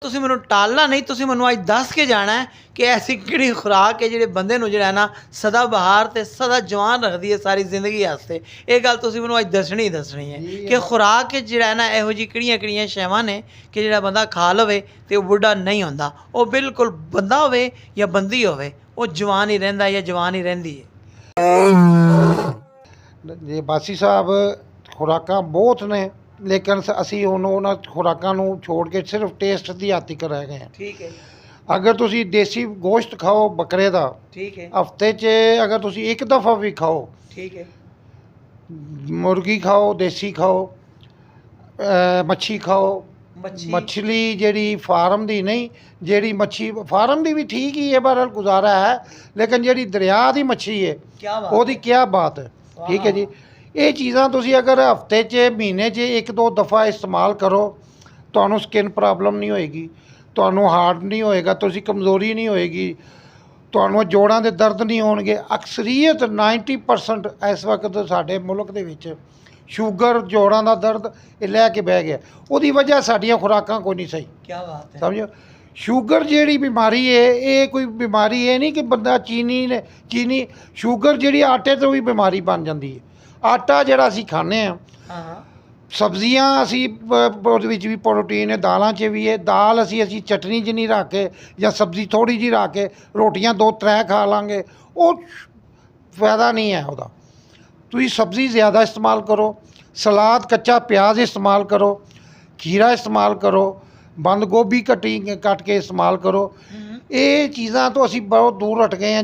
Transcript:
ਤੁਸੀਂ ਮੈਨੂੰ ਟਾਲਣਾ ਨਹੀਂ, ਤੁਸੀਂ ਮੈਨੂੰ ਅੱਜ ਦੱਸ ਕੇ ਜਾਣਾ ਹੈ ਕਿ ਐਸੀ ਕਿਹੜੀ ਖੁਰਾਕ ਹੈ ਜਿਹੜੇ ਬੰਦੇ ਨੂੰ ਜਿਹੜਾ ਨਾ ਸਦਾ ਬਹਾਰ ਤੇ ਸਦਾ ਜਵਾਨ ਰੱਖਦੀ ਹੈ ਸਾਰੀ ਜ਼ਿੰਦਗੀ ਵਾਸਤੇ। ਇਹ ਗੱਲ ਤੁਸੀਂ ਮੈਨੂੰ ਅੱਜ ਦੱਸਣੀ ਹੀ ਦੱਸਣੀ ਹੈ ਕਿ ਖੁਰਾਕ ਜਿਹੜਾ ਨਾ ਇਹੋ ਜਿਹੀ ਕਿਹੜੀਆਂ ਸ਼ੈਵਾਂ ਨੇ ਕਿ ਜਿਹੜਾ ਬੰਦਾ ਖਾ ਲਵੇ ਤੇ ਉਹ ਬੁੱਢਾ ਨਹੀਂ ਹੁੰਦਾ, ਉਹ ਬਿਲਕੁਲ ਬੰਦਾ ਹੋਵੇ ਜਾਂ ਬੰਦੀ ਹੋਵੇ, ਉਹ ਜਵਾਨ ਹੀ ਰਹਿੰਦਾ ਜਾਂ ਜਵਾਨ ਹੀ ਰਹਿੰਦੀ ਹੈ। ਜੀ ਬਾਸੀ ਸਾਹਿਬ, ਖੁਰਾਕਾਂ ਬਹੁਤ ਨੇ, ਲੇਕਿਨ ਅਸੀਂ ਹੁਣ ਉਹਨਾਂ ਖੁਰਾਕਾਂ ਨੂੰ ਛੋੜ ਕੇ ਸਿਰਫ ਟੇਸਟ ਦੀ ਆਤਿਕ ਰਹਿ ਗਏ ਹਾਂ। ਠੀਕ ਹੈ। ਅਗਰ ਤੁਸੀਂ ਦੇਸੀ ਗੋਸ਼ਤ ਖਾਓ ਬੱਕਰੇ ਦਾ, ਠੀਕ ਹੈ। ਹਫਤੇ 'ਚ ਅਗਰ ਤੁਸੀਂ ਇੱਕ ਦਫਾ ਵੀ ਖਾਓ, ਠੀਕ ਹੈ। ਮੁਰਗੀ ਖਾਓ, ਦੇਸੀ ਖਾਓ, ਮੱਛੀ ਖਾਓ, ਮੱਛਲੀ ਜਿਹੜੀ ਫਾਰਮ ਦੀ ਨਹੀਂ, ਜਿਹੜੀ ਮੱਛੀ ਫਾਰਮ ਦੀ ਵੀ ਠੀਕ ਹੀ ਹੈ, ਬਹਰਹਾਲ ਗੁਜ਼ਾਰਾ ਹੈ, ਲੇਕਿਨ ਜਿਹੜੀ ਦਰਿਆ ਦੀ ਮੱਛੀ ਹੈ ਉਹਦੀ ਕਿਆ ਬਾਤ ਹੈ। ਠੀਕ ਹੈ ਜੀ। ਇਹ ਚੀਜ਼ਾਂ ਤੁਸੀਂ ਅਗਰ ਹਫਤੇ 'ਚ ਮਹੀਨੇ 'ਚ ਇੱਕ ਦੋ ਦਫਾ ਇਸਤੇਮਾਲ ਕਰੋ, ਤੁਹਾਨੂੰ ਸਕਿਨ ਪ੍ਰੋਬਲਮ ਨਹੀਂ ਹੋਏਗੀ, ਤੁਹਾਨੂੰ ਹਾਰਟ ਨਹੀਂ ਹੋਏਗਾ, ਤੁਸੀਂ ਕਮਜ਼ੋਰੀ ਨਹੀਂ ਹੋਏਗੀ, ਤੁਹਾਨੂੰ ਜੋੜਾਂ ਦੇ ਦਰਦ ਨਹੀਂ ਹੋਣਗੇ। ਅਕਸਰੀਅਤ 90% ਇਸ ਵਕਤ ਸਾਡੇ ਮੁਲਕ ਦੇ ਵਿੱਚ ਸ਼ੂਗਰ, ਜੋੜਾਂ ਦਾ ਦਰਦ ਇਹ ਲੈ ਕੇ ਬਹਿ ਗਿਆ। ਉਹਦੀ ਵਜ੍ਹਾ ਸਾਡੀਆਂ ਖੁਰਾਕਾਂ ਕੋਈ ਨਹੀਂ ਸਹੀ। ਕਿਆ ਬਾਤ ਹੈ। ਸਮਝੋ, ਸ਼ੂਗਰ ਜਿਹੜੀ ਬਿਮਾਰੀ ਹੈ ਇਹ ਕੋਈ ਬਿਮਾਰੀ ਇਹ ਨਹੀਂ ਕਿ ਬੰਦਾ ਚੀਨੀ ਸ਼ੂਗਰ ਜਿਹੜੀ ਆਟੇ ਤੋਂ ਵੀ ਬਿਮਾਰੀ ਬਣ ਜਾਂਦੀ ਹੈ। ਆਟਾ ਜਿਹੜਾ ਅਸੀਂ ਖਾਂਦੇ ਹਾਂ, ਸਬਜ਼ੀਆਂ ਅਸੀਂ ਉਹਦੇ ਵਿੱਚ ਵੀ ਪ੍ਰੋਟੀਨ ਹੈ, ਦਾਲਾਂ 'ਚ ਵੀ ਹੈ। ਦਾਲ ਅਸੀਂ ਚਟਨੀ 'ਚ ਨਹੀਂ ਰੱਖ ਕੇ ਜਾਂ ਸਬਜ਼ੀ ਥੋੜ੍ਹੀ ਜਿਹੀ ਰੱਖ ਕੇ ਰੋਟੀਆਂ 2-3 ਖਾ ਲਾਂਗੇ, ਉਹ ਫਾਇਦਾ ਨਹੀਂ ਹੈ ਉਹਦਾ। ਤੁਸੀਂ ਸਬਜ਼ੀ ਜ਼ਿਆਦਾ ਇਸਤੇਮਾਲ ਕਰੋ, ਸਲਾਦ, ਕੱਚਾ ਪਿਆਜ਼ ਇਸਤੇਮਾਲ ਕਰੋ, ਖੀਰਾ ਇਸਤੇਮਾਲ ਕਰੋ, ਬੰਦ ਗੋਭੀ ਕੱਟ ਕੇ ਇਸਤੇਮਾਲ ਕਰੋ। ਇਹ ਚੀਜ਼ਾਂ ਤੋਂ ਅਸੀਂ ਬਹੁਤ ਦੂਰ ਹਟ ਗਏ ਹਾਂ।